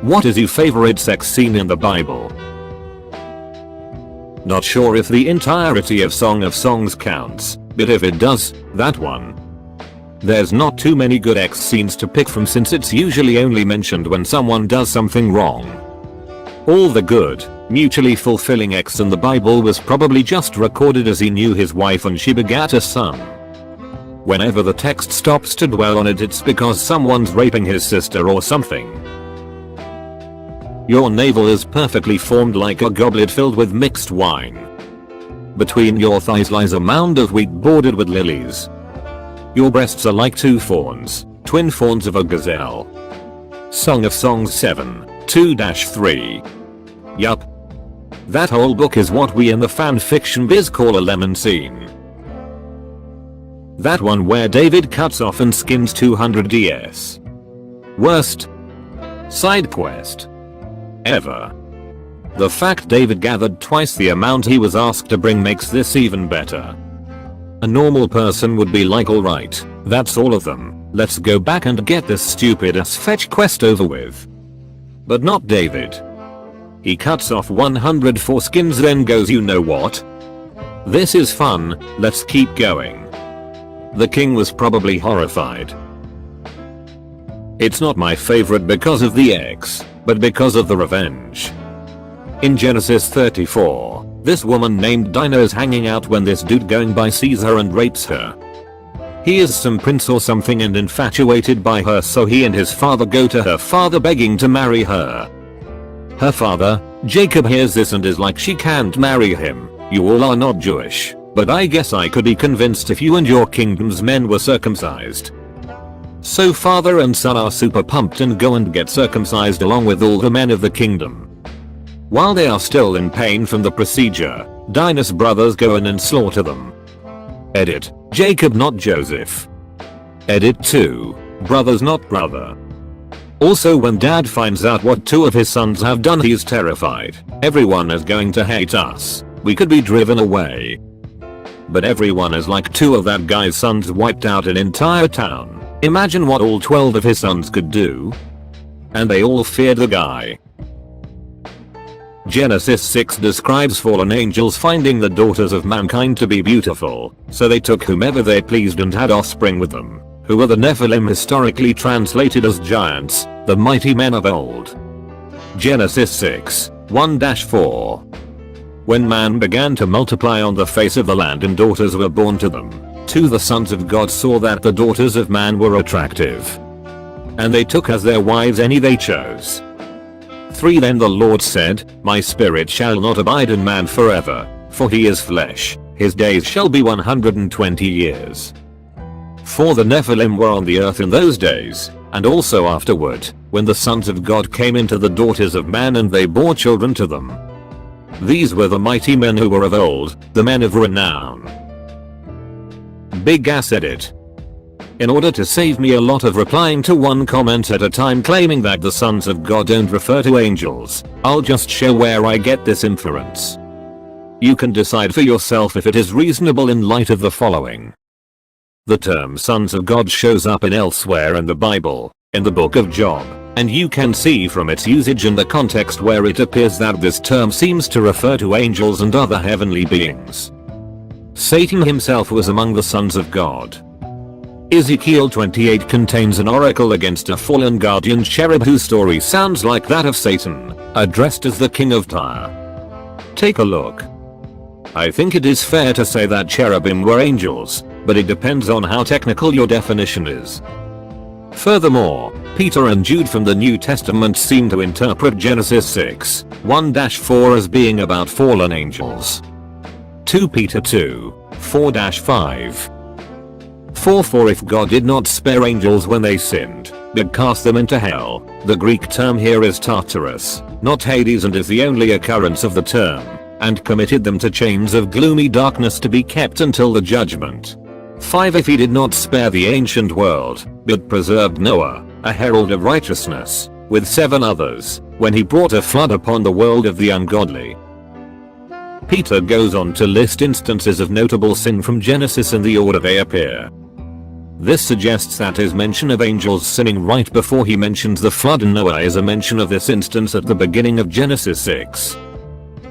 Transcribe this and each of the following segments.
What is your favorite sex scene in the Bible? Not sure if the entirety of Song of Songs counts, but if it does, that one. There's not too many good X scenes to pick from since it's usually only mentioned when someone does something wrong. All the good, mutually fulfilling X in the Bible was probably just recorded as he knew his wife and she begat a son. Whenever the text stops to dwell on it, it's because someone's raping his sister or something. Your navel is perfectly formed like a goblet filled with mixed wine. Between your thighs lies a mound of wheat bordered with lilies. Your breasts are like two fawns, twin fawns of a gazelle. Song of Songs 7:2-3. Yup. That whole book is what we in the fanfiction biz call a lemon scene. That one where David cuts off and skins 200 DS. Worst side quest ever. The fact David gathered twice the amount he was asked to bring makes this even better. A normal person would be like, alright, that's all of them, let's go back and get this stupid ass fetch quest over with. But not David. He cuts off 100 foreskins then goes, you know what? This is fun, let's keep going. The king was probably horrified. It's not my favorite because of the X, but because of the revenge. In Genesis 34, this woman named Dinah is hanging out when this dude going by sees her and rapes her. He is some prince or something and infatuated by her, so he and his father go to her father begging to marry her. Her father, Jacob, hears this and is like, she can't marry him, you all are not Jewish, but I guess I could be convinced if you and your kingdom's men were circumcised. So father and son are super pumped and go and get circumcised along with all the men of the kingdom. While they are still in pain from the procedure, Dinah's brothers go in and slaughter them. Edit. Jacob not Joseph. Edit 2. Brothers not brother. Also, when dad finds out what two of his sons have done, he's terrified. Everyone is going to hate us. We could be driven away. But everyone is like, two of that guy's sons wiped out an entire town. Imagine what all 12 of his sons could do. And they all feared the guy. Genesis 6 describes fallen angels finding the daughters of mankind to be beautiful, so they took whomever they pleased and had offspring with them, who were the Nephilim, historically translated as giants, the mighty men of old. Genesis 6:1-4. When man began to multiply on the face of the land and daughters were born to them, the sons of God saw that the daughters of man were attractive. And they took as their wives any they chose. 3 Then the Lord said, my spirit shall not abide in man forever, for he is flesh, his days shall be 120 years. For the Nephilim were on the earth in those days, and also afterward, when the sons of God came into the daughters of man and they bore children to them. These were the mighty men who were of old, the men of renown. Big ass edit. In order to save me a lot of replying to one comment at a time claiming that the sons of God don't refer to angels, I'll just show where I get this inference. You can decide for yourself if it is reasonable in light of the following. The term sons of God shows up in elsewhere in the Bible, in the book of Job, and you can see from its usage in the context where it appears that this term seems to refer to angels and other heavenly beings. Satan himself was among the sons of God. Ezekiel 28 contains an oracle against a fallen guardian cherub whose story sounds like that of Satan, addressed as the king of Tyre. Take a look. I think it is fair to say that cherubim were angels, but it depends on how technical your definition is. Furthermore, Peter and Jude from the New Testament seem to interpret Genesis 6:1-4 as being about fallen angels. 2 Peter 2:4-5. 4 If God did not spare angels when they sinned, but cast them into hell, the Greek term here is Tartarus, not Hades, and is the only occurrence of the term, and committed them to chains of gloomy darkness to be kept until the judgment. 5 If he did not spare the ancient world, but preserved Noah, a herald of righteousness, with 7 others, when he brought a flood upon the world of the ungodly. Peter goes on to list instances of notable sin from Genesis in the order they appear. This suggests that his mention of angels sinning right before he mentions the flood in Noah is a mention of this instance at the beginning of Genesis 6.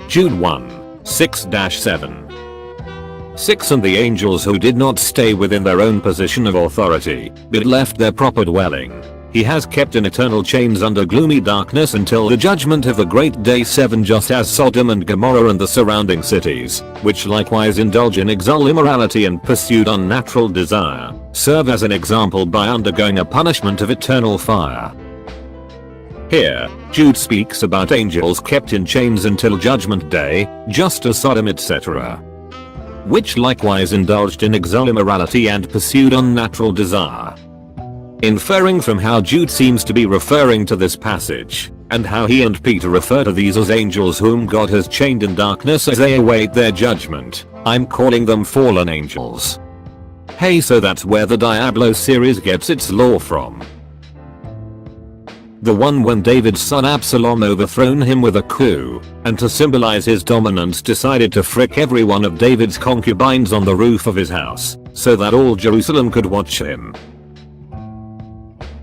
Jude 1, 6-7. 6 And the angels who did not stay within their own position of authority, but left their proper dwelling, he has kept in eternal chains under gloomy darkness until the judgment of the great day. 7 Just as Sodom and Gomorrah and the surrounding cities, which likewise indulge in sexual immorality and pursued unnatural desire, serve as an example by undergoing a punishment of eternal fire. Here, Jude speaks about angels kept in chains until judgment day, just as Sodom etc., which likewise indulged in sexual immorality and pursued unnatural desire. Inferring from how Jude seems to be referring to this passage, and how he and Peter refer to these as angels whom God has chained in darkness as they await their judgment, I'm calling them fallen angels. Hey, so that's where the Diablo series gets its lore from. The one when David's son Absalom overthrown him with a coup, and to symbolize his dominance decided to frick every one of David's concubines on the roof of his house, so that all Jerusalem could watch him.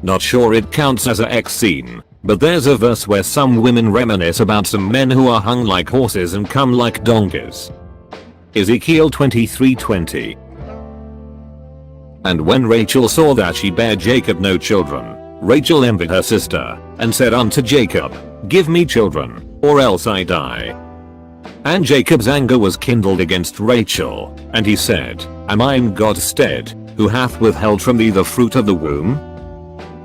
Not sure it counts as a X scene, but there's a verse where some women reminisce about some men who are hung like horses and come like donkeys. Ezekiel 23:20. And when Rachel saw that she bare Jacob no children, Rachel envied her sister, and said unto Jacob, Give me children, or else I die. And Jacob's anger was kindled against Rachel, and he said, Am I in God's stead, who hath withheld from thee the fruit of the womb?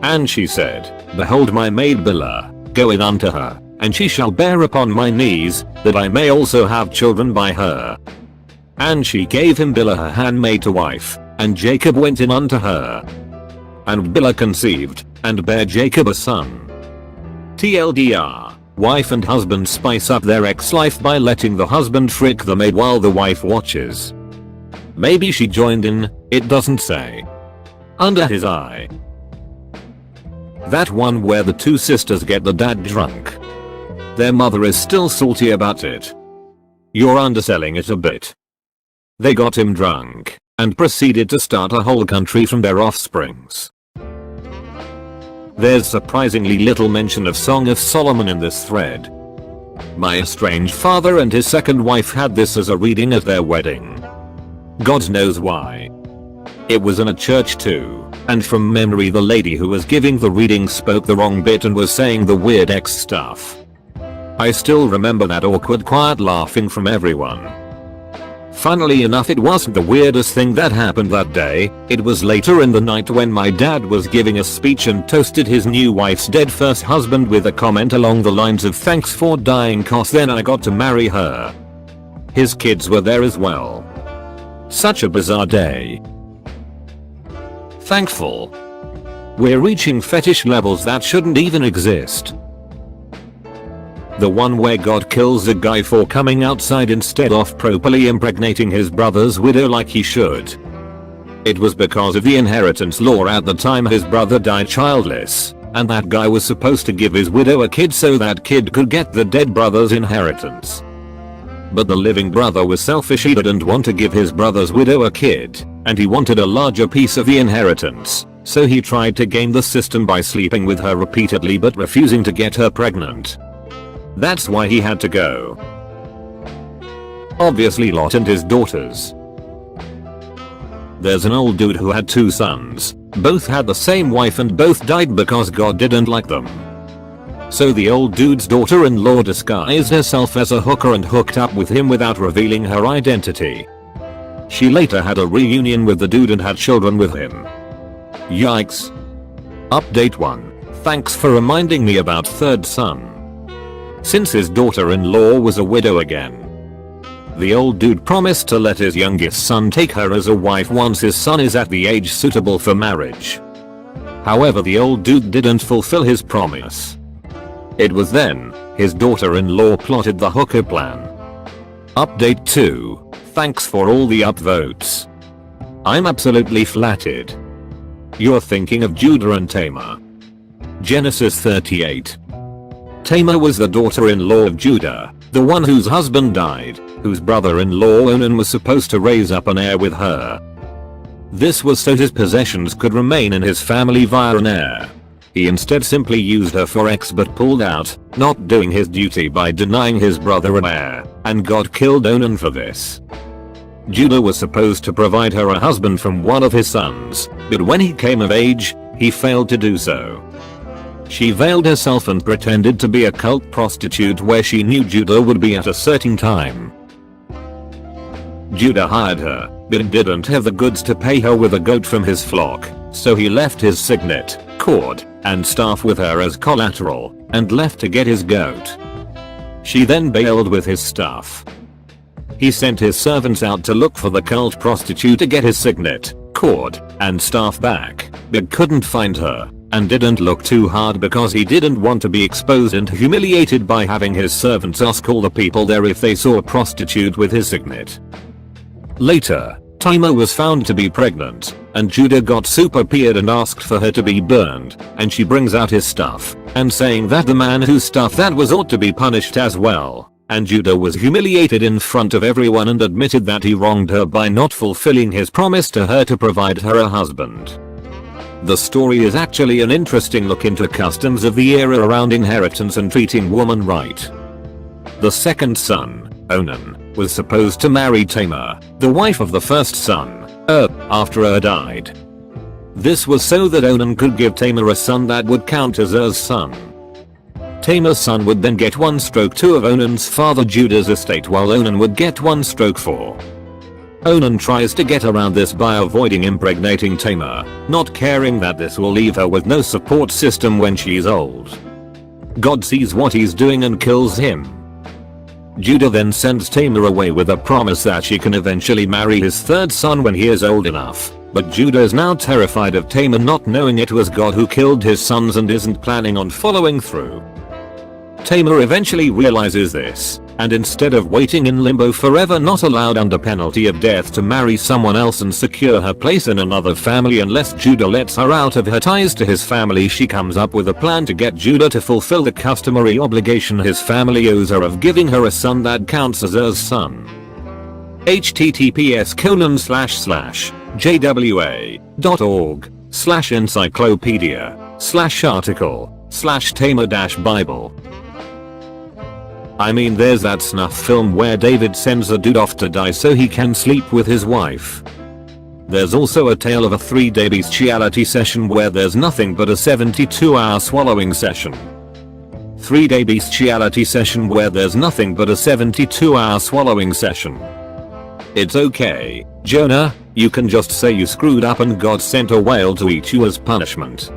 And she said, Behold my maid Bilhah, goeth unto her, and she shall bear upon my knees, that I may also have children by her. And she gave him Bilhah her handmaid to wife, and Jacob went in unto her. And Bilhah conceived, and bare Jacob a son. TLDR, wife and husband spice up their ex-life by letting the husband frick the maid while the wife watches. Maybe she joined in, it doesn't say. Under his eye. That one where the two sisters get the dad drunk. Their mother is still salty about it. You're underselling it a bit. They got him drunk, and proceeded to start a whole country from their offsprings. There's surprisingly little mention of Song of Solomon in this thread. My estranged father and his second wife had this as a reading at their wedding. God knows why. It was in a church too, and from memory the lady who was giving the reading spoke the wrong bit and was saying the weird X stuff. I still remember that awkward quiet laughing from everyone. Funnily enough, it wasn't the weirdest thing that happened that day. It was later in the night when my dad was giving a speech and toasted his new wife's dead first husband with a comment along the lines of thanks for dying cause then I got to marry her. His kids were there as well. Such a bizarre day. Thankful. We're reaching fetish levels that shouldn't even exist. The one where God kills a guy for coming outside instead of properly impregnating his brother's widow like he should. It was because of the inheritance law at the time his brother died childless, and that guy was supposed to give his widow a kid so that kid could get the dead brother's inheritance. But the living brother was selfish, he didn't want to give his brother's widow a kid, and he wanted a larger piece of the inheritance, so he tried to game the system by sleeping with her repeatedly but refusing to get her pregnant. That's why he had to go. Obviously Lot and his daughters. There's an old dude who had two sons, both had the same wife and both died because God didn't like them. So the old dude's daughter-in-law disguised herself as a hooker and hooked up with him without revealing her identity. She later had a reunion with the dude and had children with him. Yikes. Update 1. Thanks for reminding me about third son. Since his daughter-in-law was a widow again, the old dude promised to let his youngest son take her as a wife once his son is at the age suitable for marriage. However, the old dude didn't fulfill his promise. It was then his daughter-in-law plotted the hooker plan. Update 2. Thanks for all the upvotes. I'm absolutely flattered. You're thinking of Judah and Tamar. Genesis 38. Tamar was the daughter-in-law of Judah, the one whose husband died, whose brother-in-law Onan was supposed to raise up an heir with her. This was so his possessions could remain in his family via an heir. He instead simply used her for X but pulled out, not doing his duty by denying his brother an heir, and God killed Onan for this. Judah was supposed to provide her a husband from one of his sons, but when he came of age, he failed to do so. She veiled herself and pretended to be a cult prostitute where she knew Judah would be at a certain time. Judah hired her, but didn't have the goods to pay her with a goat from his flock, so he left his signet, cord, and staff with her as collateral, and left to get his goat. She then bailed with his stuff. He sent his servants out to look for the cult prostitute to get his signet, cord, and staff back, but couldn't find her, and didn't look too hard because he didn't want to be exposed and humiliated by having his servants ask all the people there if they saw a prostitute with his signet. Later, Tamar was found to be pregnant, and Judah got super peered and asked for her to be burned, and she brings out his stuff, and saying that the man whose stuff that was ought to be punished as well, and Judah was humiliated in front of everyone and admitted that he wronged her by not fulfilling his promise to her to provide her a husband. The story is actually an interesting look into customs of the era around inheritance and treating women right. The second son, Onan, was supposed to marry Tamar, the wife of the first son, after died. This was so that Onan could give Tamar a son that would count as son. Tamar's son would then get 1/2 of Onan's father Judah's estate while Onan would get 1/4. Onan tries to get around this by avoiding impregnating Tamar, not caring that this will leave her with no support system when she's old. God sees what he's doing and kills him. Judah then sends Tamar away with a promise that she can eventually marry his third son when he is old enough, but Judah is now terrified of Tamar not knowing it was God who killed his sons and isn't planning on following through. Tamar eventually realizes this, and instead of waiting in limbo forever not allowed under penalty of death to marry someone else and secure her place in another family unless Judah lets her out of her ties to his family, she comes up with a plan to get Judah to fulfill the customary obligation his family owes her of giving her a son that counts as her son. https://jwa.org/encyclopedia/article/Tamar-Bible. I mean, there's that snuff film where David sends a dude off to die so he can sleep with his wife. There's also a tale of a 3-day bestiality session where there's nothing but a 72-hour swallowing session. 3-day bestiality session where there's nothing but a 72-hour swallowing session. It's okay, Jonah, you can just say you screwed up and God sent a whale to eat you as punishment.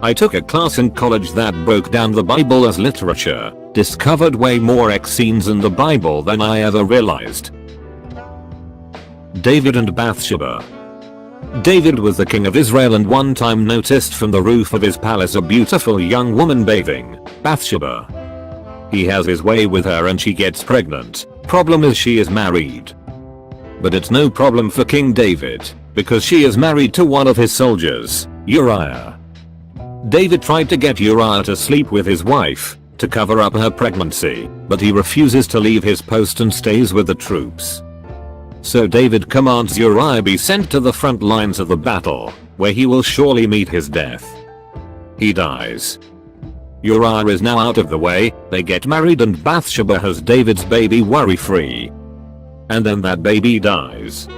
I took a class in college that broke down the Bible as literature, discovered way more X scenes in the Bible than I ever realized. David and Bathsheba. David was the king of Israel and one time noticed from the roof of his palace a beautiful young woman bathing, Bathsheba. He has his way with her and she gets pregnant. Problem is she is married. But it's no problem for King David, because she is married to one of his soldiers, Uriah. David tried to get Uriah to sleep with his wife, to cover up her pregnancy, but he refuses to leave his post and stays with the troops. So David commands Uriah be sent to the front lines of the battle, where he will surely meet his death. He dies. Uriah is now out of the way, they get married and Bathsheba has David's baby worry-free. And then that baby dies.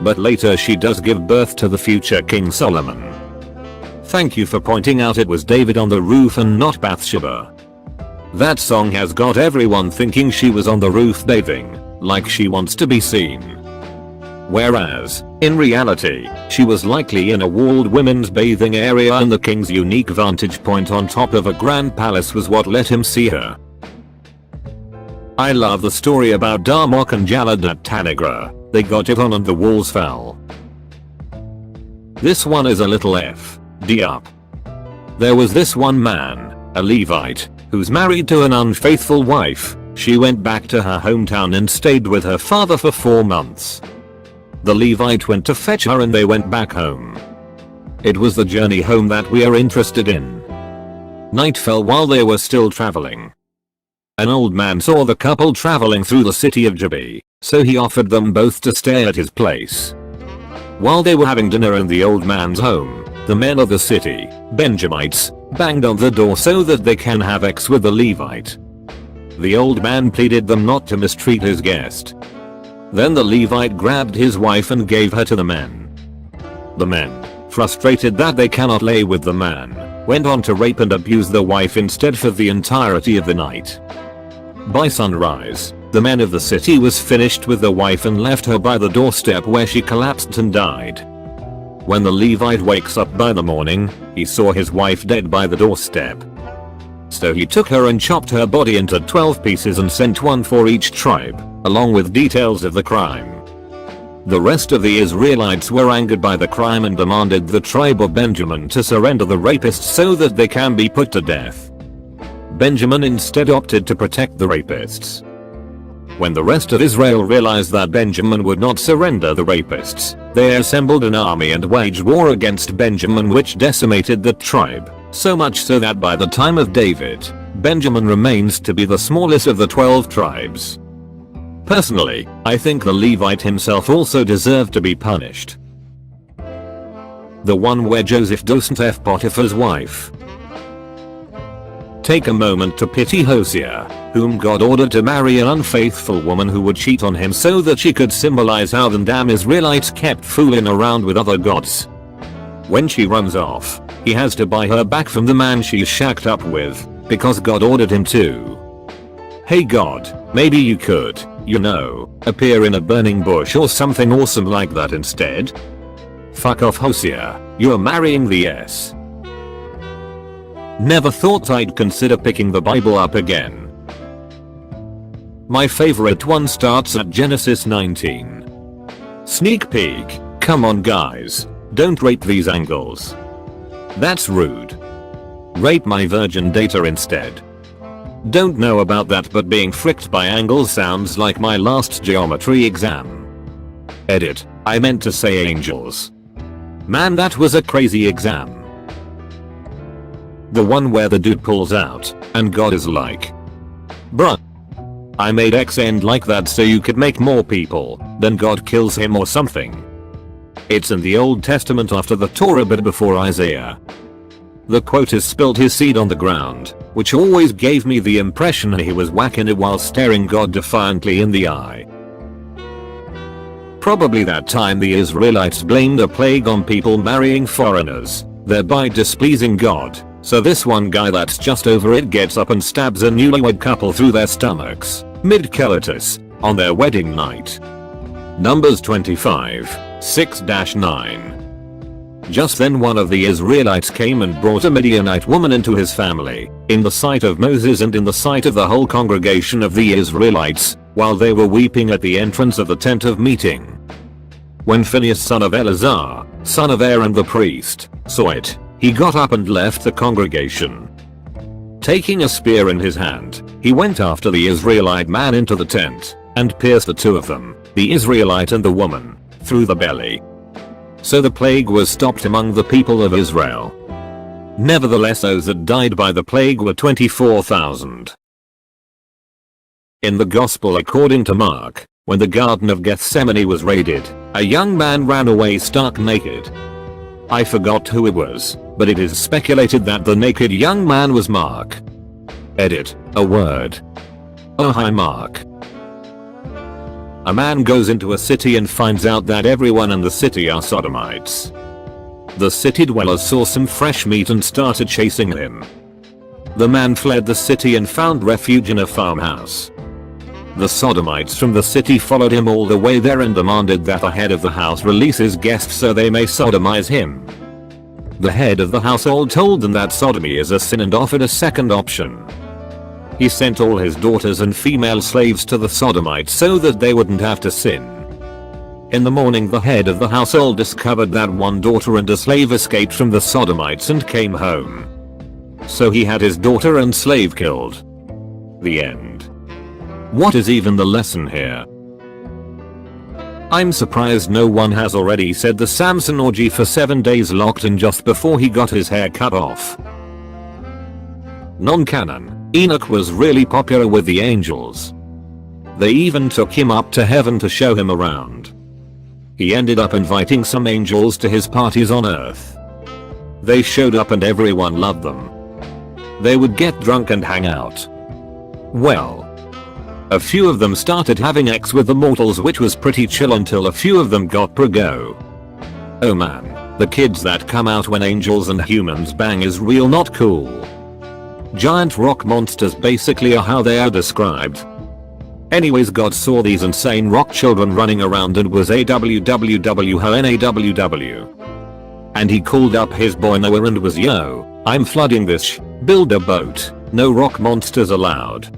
But later she does give birth to the future King Solomon. Thank you for pointing out it was David on the roof and not Bathsheba. That song has got everyone thinking she was on the roof bathing, like she wants to be seen. Whereas, in reality, she was likely in a walled women's bathing area and the king's unique vantage point on top of a grand palace was what let him see her. I love the story about Darmok and Jalad at Tanagra. They got it on and the walls fell. This one is a little FD up. There was this one man, a Levite, who's married to an unfaithful wife. She went back to her hometown and stayed with her father for 4 months. The Levite went to fetch her and they went back home. It was the journey home that we are interested in. Night fell while they were still traveling. An old man saw the couple traveling through the city of Jabi, so he offered them both to stay at his place. While they were having dinner in the old man's home, the men of the city, Benjamites, banged on the door so that they can have sex with the Levite. The old man pleaded them not to mistreat his guest. Then the Levite grabbed his wife and gave her to the men. The men, frustrated that they cannot lay with the man, went on to rape and abuse the wife instead for the entirety of the night. By sunrise, the men of the city was finished with the wife and left her by the doorstep where she collapsed and died. When the Levite wakes up by the morning, he saw his wife dead by the doorstep. So he took her and chopped her body into 12 pieces and sent one for each tribe, along with details of the crime. The rest of the Israelites were angered by the crime and demanded the tribe of Benjamin to surrender the rapists so that they can be put to death. Benjamin instead opted to protect the rapists. When the rest of Israel realized that Benjamin would not surrender the rapists, they assembled an army and waged war against Benjamin, which decimated the tribe, so much so that by the time of David, Benjamin remains to be the smallest of the 12 tribes. Personally, I think the Levite himself also deserved to be punished. The one where Joseph doesn't F Potiphar's wife. Take a moment to pity Hosea, whom God ordered to marry an unfaithful woman who would cheat on him so that she could symbolize how the damn Israelites kept fooling around with other gods. When she runs off, he has to buy her back from the man she's shacked up with, because God ordered him to. Hey God, maybe you could, appear in a burning bush or something awesome like that instead. Fuck off Hosea, you're marrying the S. Never thought I'd consider picking the Bible up again. My favorite one starts at Genesis 19. Sneak peek, come on guys, don't rape these angles. That's rude. Rape my virgin data instead. Don't know about that, but being fricked by angles sounds like my last geometry exam. Edit, I meant to say angels. Man, that was a crazy exam. The one where the dude pulls out, and God is like, bruh, I made X end like that so you could make more people, then God kills him or something. It's in the Old Testament after the Torah but before Isaiah. The quote is spilled his seed on the ground, which always gave me the impression he was whacking it while staring God defiantly in the eye. Probably that time the Israelites blamed a plague on people marrying foreigners, thereby displeasing God. So this one guy that's just over it gets up and stabs a newlywed couple through their stomachs, mid-coitus, on their wedding night. Numbers 25, 6-9. Just then one of the Israelites came and brought a Midianite woman into his family, in the sight of Moses and in the sight of the whole congregation of the Israelites, while they were weeping at the entrance of the tent of meeting. When Phinehas son of Eleazar, son of Aaron the priest, saw it, he got up and left the congregation. Taking a spear in his hand, he went after the Israelite man into the tent, and pierced the two of them, the Israelite and the woman, through the belly. So the plague was stopped among the people of Israel. Nevertheless, those that died by the plague were 24,000. In the Gospel according to Mark, when the Garden of Gethsemane was raided, a young man ran away stark naked. I forgot who it was, but it is speculated that the naked young man was Mark. Edit, a word. Oh hi Mark. A man goes into a city and finds out that everyone in the city are sodomites. The city dwellers saw some fresh meat and started chasing him. The man fled the city and found refuge in a farmhouse. The sodomites from the city followed him all the way there and demanded that the head of the house release his guests so they may sodomize him. The head of the household told them that sodomy is a sin and offered a second option. He sent all his daughters and female slaves to the sodomites so that they wouldn't have to sin. In the morning the head of the household discovered that one daughter and a slave escaped from the sodomites and came home. So he had his daughter and slave killed. The end. What is even the lesson here? I'm surprised no one has already said the Samson orgy for 7 days locked in just before he got his hair cut off. Non-canon, Enoch was really popular with the angels. They even took him up to heaven to show him around. He ended up inviting some angels to his parties on Earth. They showed up and everyone loved them. They would get drunk and hang out. Well, a few of them started having sex with the mortals, which was pretty chill until a few of them got preggo. Oh man, the kids that come out when angels and humans bang is real not cool. Giant rock monsters basically are how they are described. Anyways, God saw these insane rock children running around and was AWWWHNAWW. And he called up his boy Noah and was, yo, I'm flooding this build a boat, no rock monsters allowed.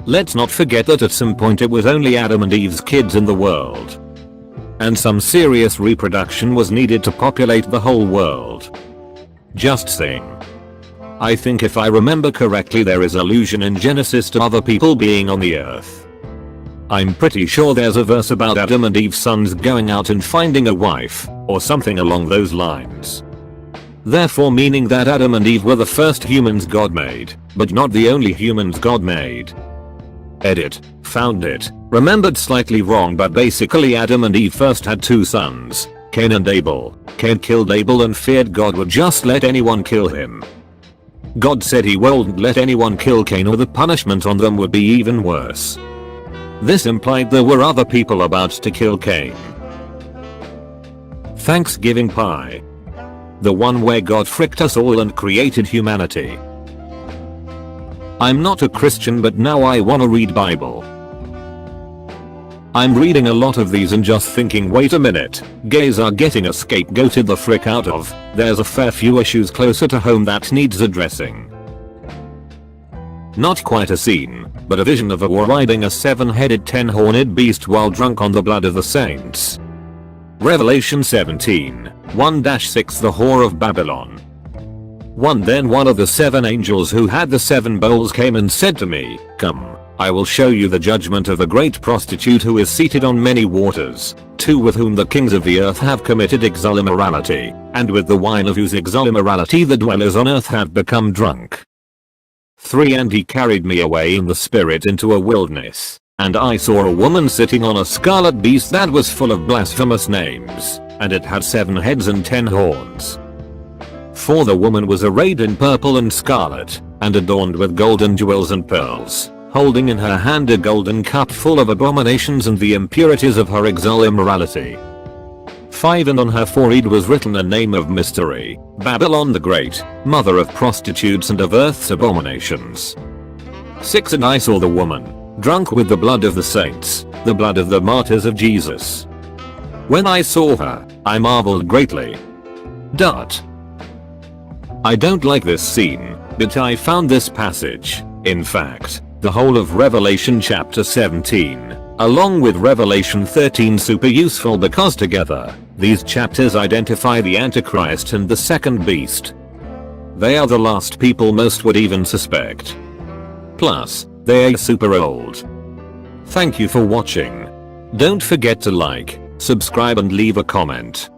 Let's not forget that at some point it was only Adam and Eve's kids in the world. And some serious reproduction was needed to populate the whole world. Just saying. I think if I remember correctly there is allusion in Genesis to other people being on the earth. I'm pretty sure there's a verse about Adam and Eve's sons going out and finding a wife, or something along those lines. Therefore meaning that Adam and Eve were the first humans God made, but not the only humans God made. Edit. Found it. Remembered slightly wrong, but basically Adam and Eve first had two sons, Cain and Abel. Cain killed Abel and feared God would just let anyone kill him. God said he wouldn't let anyone kill Cain or the punishment on them would be even worse. This implied there were other people about to kill Cain. Thanksgiving pie. The one where God fricked us all and created humanity. I'm not a Christian, but now I wanna read Bible. I'm reading a lot of these and just thinking, wait a minute, gays are getting a scapegoated the frick out of. There's a fair few issues closer to home that needs addressing. Not quite a scene, but a vision of a war riding a 7-headed 10-horned beast while drunk on the blood of the saints. Revelation 17, 1-6 The Whore of Babylon. 1 Then one of the 7 angels who had the 7 bowls came and said to me, come, I will show you the judgment of a great prostitute who is seated on many waters, 2 with whom the kings of the earth have committed sexual immorality, and with the wine of whose sexual immorality the dwellers on earth have become drunk. 3 And he carried me away in the spirit into a wilderness, and I saw a woman sitting on a scarlet beast that was full of blasphemous names, and it had 7 heads and 10 horns. 4 The woman was arrayed in purple and scarlet, and adorned with golden jewels and pearls, holding in her hand a golden cup full of abominations and the impurities of her sexual immorality. 5 And on her forehead was written a name of mystery, Babylon the Great, mother of prostitutes and of earth's abominations. 6 And I saw the woman, drunk with the blood of the saints, the blood of the martyrs of Jesus. When I saw her, I marveled greatly. I don't like this scene, but I found this passage, in fact, the whole of Revelation chapter 17, along with Revelation 13 super useful because together, these chapters identify the Antichrist and the second beast. They are the last people most would even suspect. Plus, they are super old. Thank you for watching. Don't forget to like, subscribe and leave a comment.